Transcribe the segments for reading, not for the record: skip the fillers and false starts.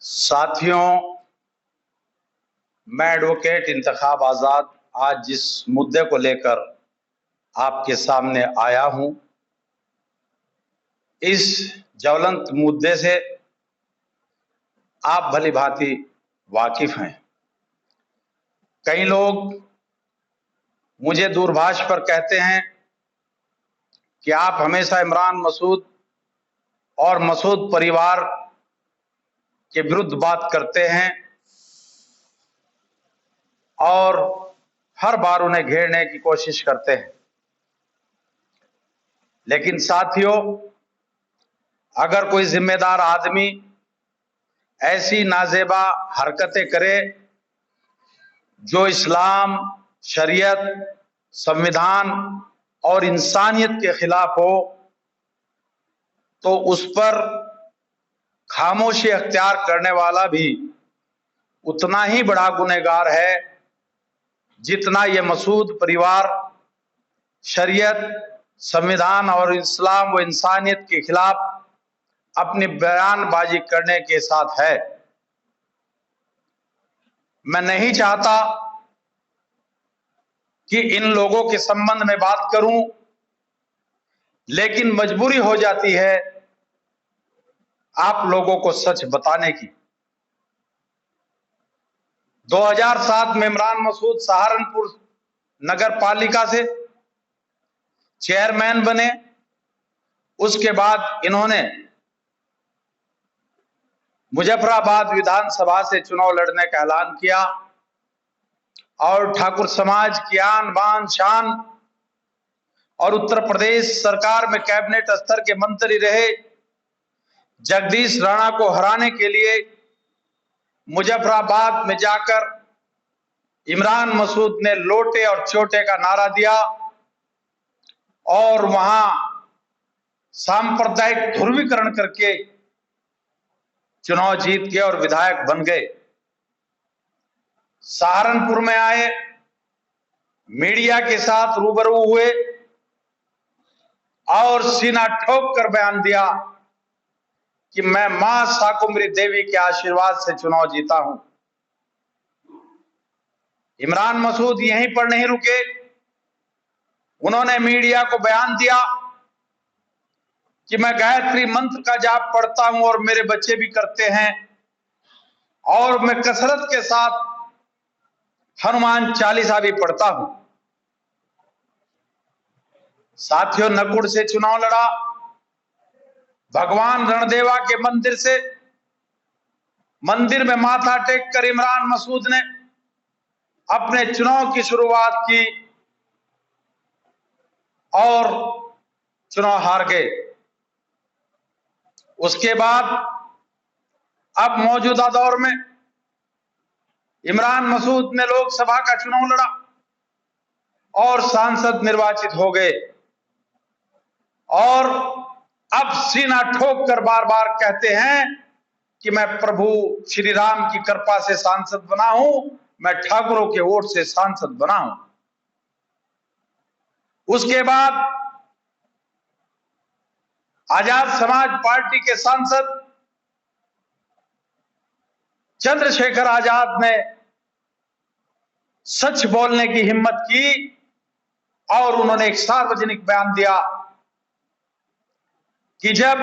साथियों, मैं एडवोकेट इंतखाब आजाद आज जिस मुद्दे को लेकर आपके सामने आया हूं, इस ज्वलंत मुद्दे से आप भली भांति वाकिफ हैं। कई लोग मुझे दूरभाष पर कहते हैं कि आप हमेशा इमरान मसूद और मसूद परिवार के विरुद्ध बात करते हैं और हर बार उन्हें घेरने की कोशिश करते हैं। लेकिन साथियों, अगर कोई जिम्मेदार आदमी ऐसी नाजेबा हरकतें करे जो इस्लाम, शरीयत, संविधान और इंसानियत के खिलाफ हो, तो उस पर खामोशी अख्तियार करने वाला भी उतना ही बड़ा गुनहगार है जितना ये मसूद परिवार शरीयत, संविधान और इस्लाम व इंसानियत के खिलाफ अपनी बयानबाजी करने के साथ है। मैं नहीं चाहता कि इन लोगों के संबंध में बात करूं, लेकिन मजबूरी हो जाती है आप लोगों को सच बताने की। 2007 में इमरान मसूद सहारनपुर नगर पालिका से चेयरमैन बने। उसके बाद इन्होंने मुजफ्फराबाद विधानसभा से चुनाव लड़ने का ऐलान किया और ठाकुर समाज की आन बान शान और उत्तर प्रदेश सरकार में कैबिनेट स्तर के मंत्री रहे जगदीश राणा को हराने के लिए मुजफ्फराबाद में जाकर इमरान मसूद ने लोटे और चोटे का नारा दिया और वहां सांप्रदायिक ध्रुवीकरण करके चुनाव जीत के और विधायक बन गए। सहारनपुर में आए, मीडिया के साथ रूबरू हुए और सीना ठोक कर बयान दिया कि मैं मां शाकुंभरी देवी के आशीर्वाद से चुनाव जीता हूं। इमरान मसूद यहीं पर नहीं रुके, उन्होंने मीडिया को बयान दिया कि मैं गायत्री मंत्र का जाप पढ़ता हूं और मेरे बच्चे भी करते हैं और मैं कसरत के साथ हनुमान चालीसा भी पढ़ता हूं। साथियों, नकुड़ से चुनाव लड़ा, भगवान रणदेवा के मंदिर से मंदिर में माथा टेक कर इमरान मसूद ने अपने चुनाव की शुरुआत की और चुनाव हार गए। उसके बाद अब मौजूदा दौर में इमरान मसूद ने लोकसभा का चुनाव लड़ा और सांसद निर्वाचित हो गए और अब सीना ठोक कर बार बार कहते हैं कि मैं प्रभु श्री राम की कृपा से सांसद बना हूं, मैं ठाकुरों के वोट से सांसद बना हूं। उसके बाद आजाद समाज पार्टी के सांसद चंद्रशेखर आजाद ने सच बोलने की हिम्मत की और उन्होंने एक सार्वजनिक बयान दिया कि जब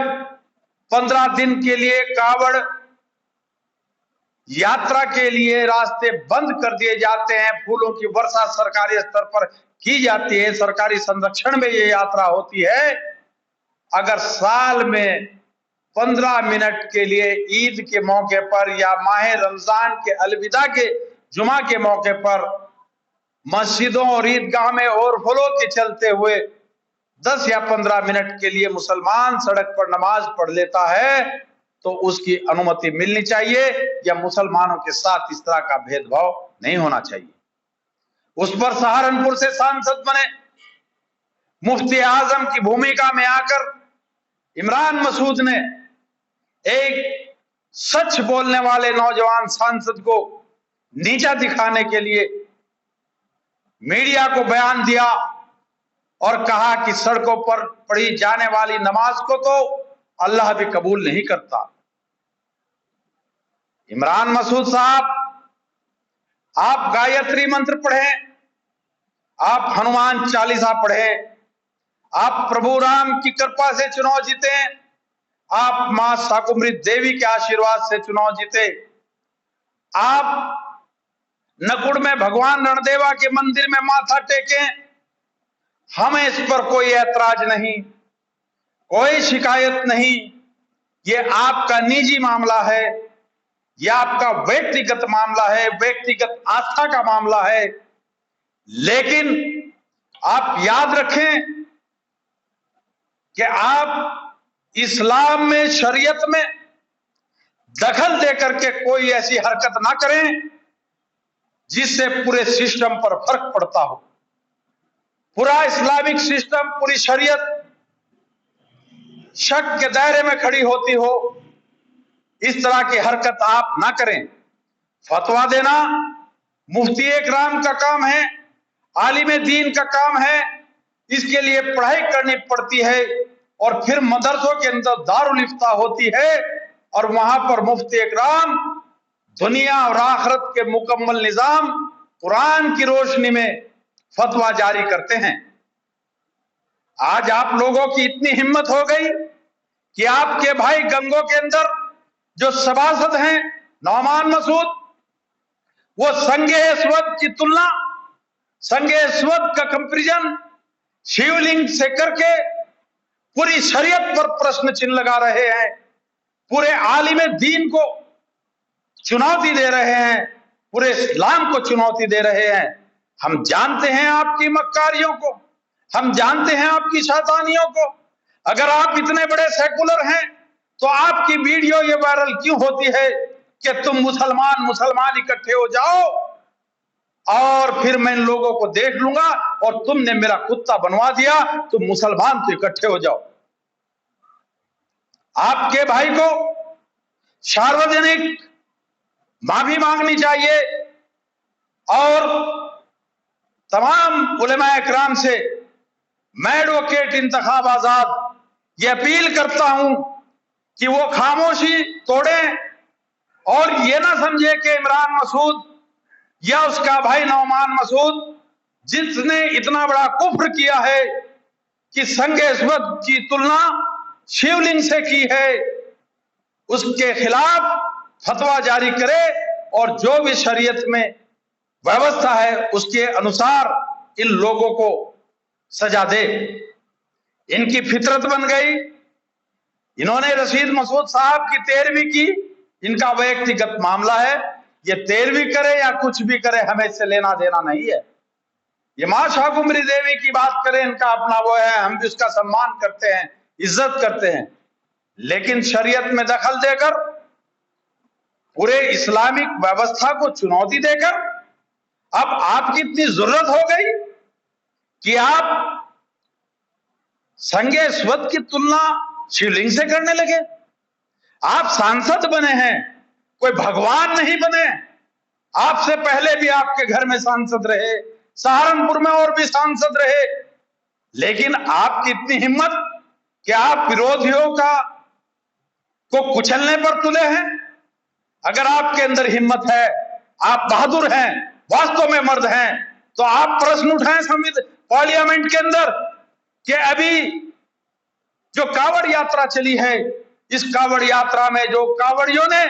15 दिन के लिए कावड़ यात्रा के लिए रास्ते बंद कर दिए जाते हैं, फूलों की वर्षा सरकारी स्तर पर की जाती है, सरकारी संरक्षण में ये यात्रा होती है, अगर साल में 15 मिनट के लिए ईद के मौके पर या माह रमजान के अलविदा के जुमा के मौके पर मस्जिदों और ईदगाह में ओवरफ्लो के चलते हुए 10 या 15 मिनट के लिए मुसलमान सड़क पर नमाज पढ़ लेता है तो उसकी अनुमति मिलनी चाहिए, या मुसलमानों के साथ इस तरह का भेदभाव नहीं होना चाहिए। उस पर सहारनपुर से सांसद बने, मुफ्ती आजम की भूमिका में आकर इमरान मसूद ने एक सच बोलने वाले नौजवान सांसद को नीचा दिखाने के लिए मीडिया को बयान दिया और कहा कि सड़कों पर पढ़ी जाने वाली नमाज को तो अल्लाह भी कबूल नहीं करता। इमरान मसूद साहब, आप गायत्री मंत्र पढ़ें, आप हनुमान चालीसा पढ़ें, आप प्रभु राम की कृपा से चुनाव जीते, आप मां शाकुंभरी देवी के आशीर्वाद से चुनाव जीते, आप नकुड़ में भगवान रणदेवा के मंदिर में माथा टेकें। हमें इस पर कोई ऐतराज नहीं, कोई शिकायत नहीं। ये आपका निजी मामला है, ये आपका व्यक्तिगत मामला है, व्यक्तिगत आस्था का मामला है। लेकिन आप याद रखें कि आप इस्लाम में, शरीयत में दखल देकर के कोई ऐसी हरकत ना करें जिससे पूरे सिस्टम पर फर्क पड़ता हो। पूरा इस्लामिक सिस्टम, पूरी शरीयत शक के दायरे में खड़ी होती हो, इस तरह की हरकत आप ना करें। फतवा देना मुफ्ती इकराम का काम है, आलिम दीन का काम है। इसके लिए पढ़ाई करनी पड़ती है और फिर मदरसों के अंदर दारुल इफ्ता होती है और वहां पर मुफ्ती इकराम दुनिया और आखिरत के मुकम्मल निजाम कुरान की रोशनी में फतवा जारी करते हैं। आज आप लोगों की इतनी हिम्मत हो गई कि आपके भाई गंगों के अंदर जो सभासद हैं नौमान मसूद, वो संगे स्वद की तुलना, संगे स्वद का कंपैरिजन शिवलिंग से करके पूरी शरीयत पर प्रश्न चिन्ह लगा रहे हैं, पूरे आलिम दीन को चुनौती दे रहे हैं, पूरे इस्लाम को चुनौती दे रहे हैं। हम जानते हैं आपकी मक्कारियों को, हम जानते हैं आपकी शैतानियों को। अगर आप इतने बड़े सेकुलर हैं तो आपकी वीडियो ये वायरल क्यों होती है कि तुम मुसलमान इकट्ठे हो जाओ और फिर मैं इन लोगों को देख लूंगा और तुमने मेरा कुत्ता बनवा दिया, तुम मुसलमान तो इकट्ठे हो जाओ। आपके भाई को सार्वजनिक माफी मांगनी चाहिए और तमाम उलेमा इकराम से मैं एडवोकेट इंतखाब आजाद ये अपील करता हूं कि वो खामोशी तोड़ें और ये ना समझे कि इमरान मसूद या उसका भाई नौमान मसूद, जिसने इतना बड़ा कुफ्र किया है कि संगे स्वद की तुलना शिवलिंग से की है, उसके खिलाफ फतवा जारी करे और जो भी शरीयत में व्यवस्था है उसके अनुसार इन लोगों को सजा दे। इनकी फितरत बन गई, इन्होंने रशीद मसूद साहब की 13वीं की, इनका व्यक्तिगत मामला है, ये 13वीं करे या कुछ भी करे हमें इससे लेना देना नहीं है। ये मां शाकुंभरी देवी की बात करें, इनका अपना वो है, हम भी उसका सम्मान करते हैं, इज्जत करते हैं, लेकिन शरीयत में दखल देकर पूरे इस्लामिक व्यवस्था को चुनौती देकर अब आपकी इतनी जरूरत हो गई कि आप संगे स्वद की तुलना शिवलिंग से करने लगे। आप सांसद बने हैं, कोई भगवान नहीं बने। आपसे पहले भी आपके घर में सांसद रहे, सहारनपुर में और भी सांसद रहे, लेकिन आपकी इतनी हिम्मत कि आप विरोधियों को कुचलने पर तुले हैं। अगर आपके अंदर हिम्मत है, आप बहादुर हैं, वास्तव में मर्द हैं, तो आप प्रश्न उठाएं पार्लियामेंट के अंदर कि अभी जो कावड़ यात्रा चली है, इस कावड़ यात्रा में जो कावड़ियों ने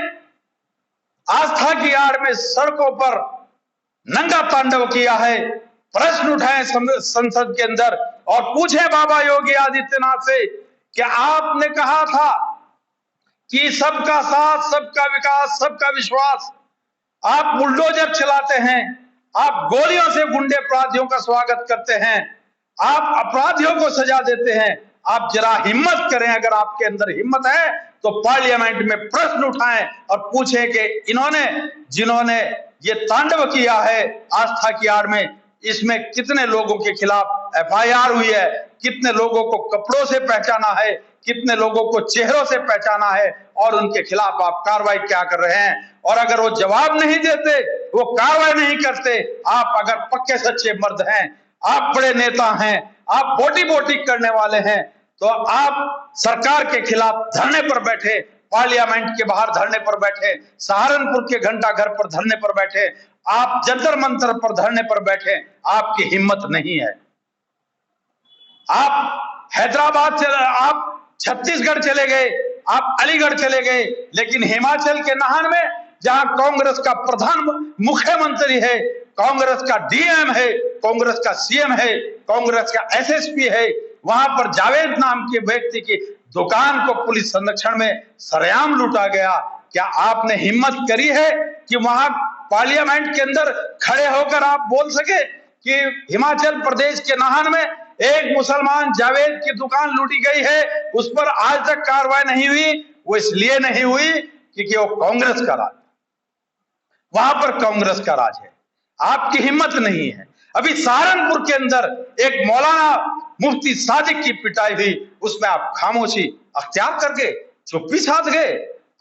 आस्था की आड़ में सड़कों पर नंगा तांडव किया है, प्रश्न उठाएं संसद के अंदर और पूछे बाबा योगी आदित्यनाथ से कि आपने कहा था कि सबका साथ, सबका विकास, सबका विश्वास, आप बुलडोजर चलाते हैं, आप गोलियों से गुंडे अपराधियों का स्वागत करते हैं, आप अपराधियों को सजा देते हैं। आप जरा हिम्मत करें, अगर आपके अंदर हिम्मत है तो पार्लियामेंट में प्रश्न उठाएं और पूछें कि इन्होंने, जिन्होंने ये तांडव किया है आस्था की आड़ में, इसमें कितने लोगों के खिलाफ FIR हुई है, कितने लोगों को कपड़ों से पहचाना है, कितने लोगों को चेहरों से पहचाना है और उनके खिलाफ आप कार्रवाई क्या कर रहे हैं। और अगर वो जवाब नहीं देते, वो कार्रवाई नहीं करते, आप अगर पक्के सच्चे मर्द हैं, आप बड़े नेता हैं, आप बोटी बोटी करने वाले हैं, तो आप सरकार के खिलाफ धरने पर बैठे, पार्लियामेंट के बाहर धरने पर बैठे, सहारनपुर के घंटा घर पर धरने पर बैठे, आप जंतर मंतर पर धरने पर बैठे, आपकी हिम्मत नहीं है। आप हैदराबाद चले, आप छत्तीसगढ़ चले गए, आप अलीगढ़ चले गए, लेकिन हिमाचल के नाहन में जहां कांग्रेस का प्रधान मुख्यमंत्री है, कांग्रेस का डीएम है, कांग्रेस का सीएम है, कांग्रेस का एसएसपी है, वहां पर जावेद नाम के व्यक्ति की दुकान को पुलिस संरक्षण में सरेआम लूटा गया। क्या आपने हिम्मत करी है कि वहां पार्लियामेंट के अंदर खड़े होकर आप बोल सके कि हिमाचल प्रदेश के नाहन में एक मुसलमान जावेद की दुकान लूटी गई है, उस पर आज तक कार्रवाई नहीं हुई? वो इसलिए नहीं हुई क्योंकि वो कांग्रेस का राज, वहां पर कांग्रेस का राज है। आपकी हिम्मत नहीं है। अभी सहारनपुर के अंदर एक मौलाना मुफ्ती सादिक की पिटाई हुई, उसमें आप खामोशी अख्तियार करके चुप्पी साध गए।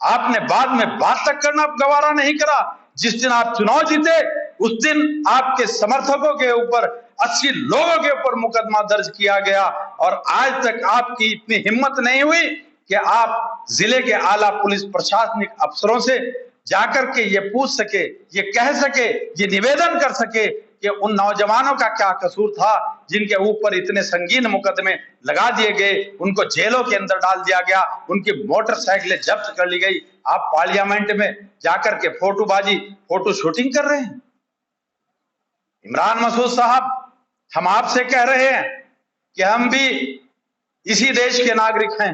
आपने बाद में बात तक करना गवारा नहीं करा। जिस दिन आप चुनाव जीते उस दिन आपके समर्थकों के ऊपर 80 लोगों के ऊपर मुकदमा दर्ज किया गया, और आज तक आपकी इतनी हिम्मत नहीं हुई कि आप जिले के आला पुलिस प्रशासनिक अफसरों से जाकर के ये पूछ सके, ये कह सके, ये निवेदन कर सके कि उन नौजवानों का क्या कसूर था जिनके ऊपर इतने संगीन मुकदमे लगा दिए गए, उनको जेलों के अंदर डाल दिया गया, उनकी मोटरसाइकिलें जब्त कर ली गई। आप पार्लियामेंट में जाकर के फोटोबाजी, फोटो शूटिंग कर रहे हैं। इमरान मसूद साहब, हम आपसे कह रहे हैं कि हम भी इसी देश के नागरिक हैं।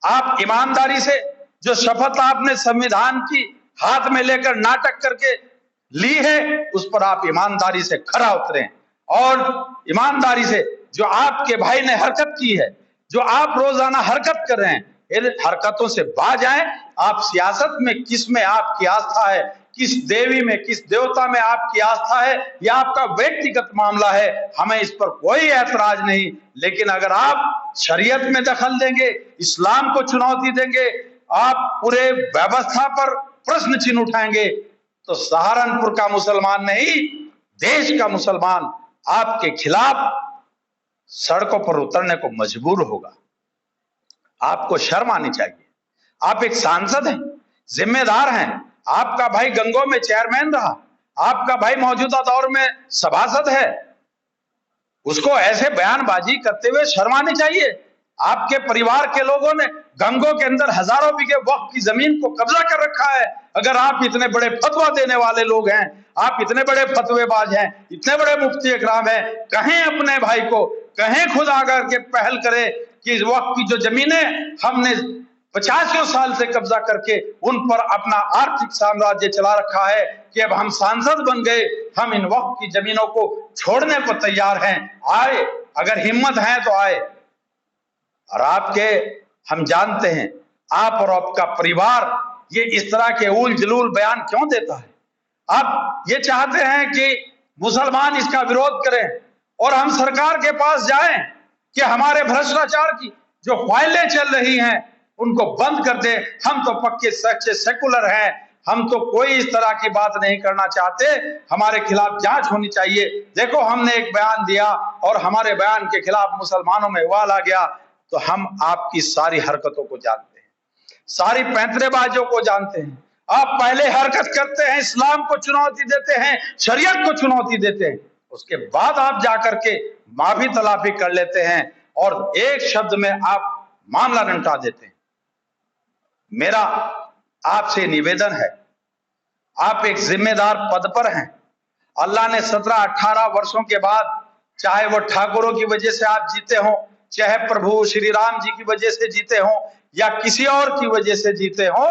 आप ईमानदारी से जो शपथ आपने संविधान की हाथ में लेकर नाटक करके ली है, उस पर आप ईमानदारी से खरा उतरें, और ईमानदारी से जो आपके भाई ने हरकत की है, जो आप रोजाना हरकत कर रहे हैं, इन हरकतों से बाज आए। आप सियासत में किस में आपकी आस्था है, किस देवी में, किस देवता में आपकी आस्था है, यह आपका व्यक्तिगत मामला है, हमें इस पर कोई ऐतराज नहीं। लेकिन अगर आप शरीयत में दखल देंगे, इस्लाम को चुनौती देंगे, आप पूरे व्यवस्था पर प्रश्न चिन्ह उठाएंगे, तो सहारनपुर का मुसलमान नहीं, देश का मुसलमान आपके खिलाफ सड़कों पर उतरने को मजबूर होगा। आपको शर्म आनी चाहिए। आप एक सांसद हैं, जिम्मेदार हैं। आपका भाई गंगों में चेयरमैन रहा, आपका भाई मौजूदा दौर में सभासद है, उसको ऐसे बयानबाजी करते हुए शर्म आनी चाहिए। आपके परिवार के लोगों ने गंगों के अंदर हजारों बीघे वक्फ की जमीन को कब्जा कर रखा है। अगर आप इतने बड़े फतवा देने वाले लोग हैं, आप इतने बड़े फतवेबाज हैं, इतने बड़े मुफ्ती इकराम हैं, कहें अपने भाई को, कहें खुद आकर के पहल करें कि वक्फ की जो जमीनें हमने 50 साल से कब्जा करके उन पर अपना आर्थिक साम्राज्य चला रखा है, कि अब हम सांसद बन गए, हम इन वक्फ की जमीनों को छोड़ने को तैयार हैं। आए, अगर हिम्मत है तो आए। और आपके, हम जानते हैं आप और आपका परिवार ये इस तरह के उल जलूल बयान क्यों देता है। आप ये चाहते हैं कि मुसलमान इसका विरोध करें और हम सरकार के पास जाएं कि हमारे भ्रष्टाचार की जो फाइलें चल रही हैं उनको बंद कर दे। हम तो पक्के सच्चे सेकुलर हैं, हम तो कोई इस तरह की बात नहीं करना चाहते, हमारे खिलाफ जांच होनी चाहिए। देखो, हमने एक बयान दिया और हमारे बयान के खिलाफ मुसलमानों में उबाल आ गया। तो हम आपकी सारी हरकतों को जानते हैं, सारी पैंतरेबाजों को जानते हैं। आप पहले हरकत करते हैं, इस्लाम को चुनौती देते हैं, शरीयत को चुनौती देते हैं, उसके बाद आप जाकर के माफी तलाफी कर लेते हैं और एक शब्द में आप मामला निपटा देते हैं। मेरा आपसे निवेदन है, आप एक जिम्मेदार पद पर हैं। अल्लाह ने 17-18 वर्षों के बाद, चाहे वो ठाकुरों की वजह से आप जीते हो, चाहे प्रभु श्री राम जी की वजह से जीते हो या किसी और की वजह से जीते हो,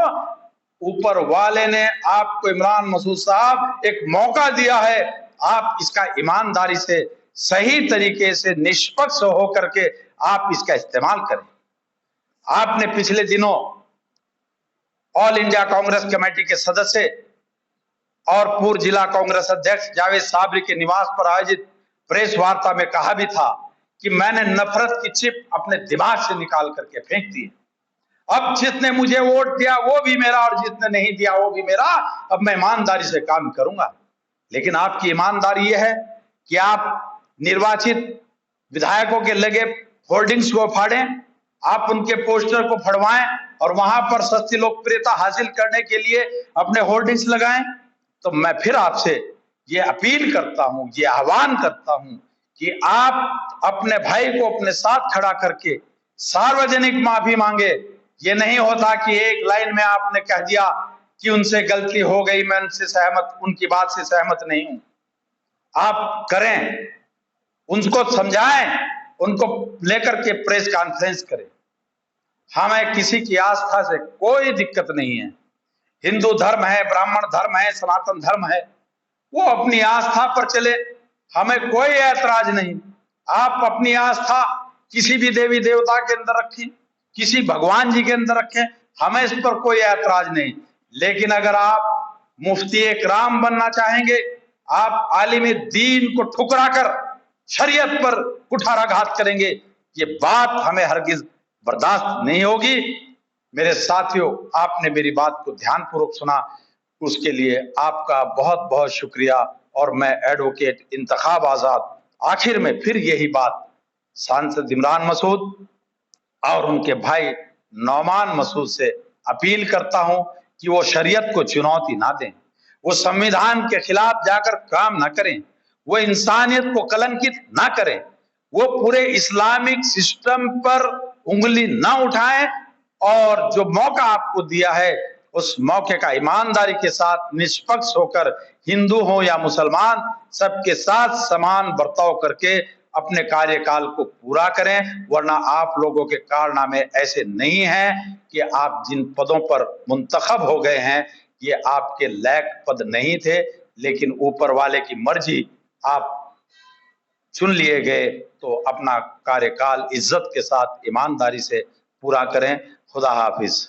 ऊपर वाले ने आपको, इमरान मसूद साहब, एक मौका दिया है। आप इसका ईमानदारी से, सही तरीके से, निष्पक्ष होकर के आप इसका इस्तेमाल करें। आपने पिछले दिनों ऑल इंडिया कांग्रेस कमेटी के सदस्य और पूर्व जिला कांग्रेस अध्यक्ष जावेद साबरी के निवास पर आयोजित प्रेस वार्ता में कहा भी था कि मैंने नफरत की चिप अपने दिमाग से निकाल करके फेंक दी। अब जिसने मुझे वोट दिया वो भी मेरा और जिसने नहीं दिया वो भी मेरा। अब मैं ईमानदारी से काम करूंगा। लेकिन आपकी ईमानदारी यह है कि आप निर्वाचित विधायकों के लगे होर्डिंग्स को फाड़ें, आप उनके पोस्टर को फड़वाएं और वहां पर सस्ती लोकप्रियता हासिल करने के लिए अपने होर्डिंग्स लगाएं। तो मैं फिर आपसे ये अपील करता हूं, ये आह्वान करता हूं कि आप अपने भाई को अपने साथ खड़ा करके सार्वजनिक माफी मांगे। ये नहीं होता कि एक लाइन में आपने कह दिया कि उनसे गलती हो गई, मैं उनकी बात से सहमत नहीं हूं। आप करें, उनको समझाएं, उनको लेकर के प्रेस कॉन्फ्रेंस करें। हमें किसी की आस्था से कोई दिक्कत नहीं है। हिंदू धर्म है, ब्राह्मण धर्म है, सनातन धर्म है, वो अपनी आस्था पर चले, हमें कोई ऐतराज नहीं। आप अपनी आस्था किसी भी देवी देवता के अंदर रखें, किसी भगवान जी के अंदर रखें, हमें इस पर कोई ऐतराज नहीं। लेकिन अगर आप मुफ्ती इकराम बनना चाहेंगे, आप आलिम दीन को ठुकरा कर शरीयत पर कुठाराघात करेंगे, ये बात हमें हरगिज बर्दाश्त नहीं होगी। मेरे साथियों, आपने मेरी बात को ध्यानपूर्वक सुना, उसके लिए आपका बहुत बहुत शुक्रिया। और मैं एडवोकेट इंतखाब आजाद आखिर में फिर यही बात सांसद इमरान मसूद और उनके भाई नौमान मसूद से अपील करता हूं कि वो शरीयत को चुनौती ना दें, वो संविधान के खिलाफ जाकर काम ना करें, वो इंसानियत को कलंकित ना करें, वो पूरे इस्लामिक सिस्टम पर उंगली ना उठाएं और जो मौका आपको दिया है उस मौके का ईमानदारी के साथ निष्पक्ष होकर हिंदू हो या मुसलमान सबके साथ समान बर्ताव करके अपने कार्यकाल को पूरा करें। वरना आप लोगों के कारनामे ऐसे नहीं हैं कि आप जिन पदों पर मुंतखब हो गए हैं ये आपके लायक पद नहीं थे, लेकिन ऊपर वाले की मर्जी, आप चुन लिए गए, तो अपना कार्यकाल इज्जत के साथ ईमानदारी से पूरा करें। खुदा हाफिज।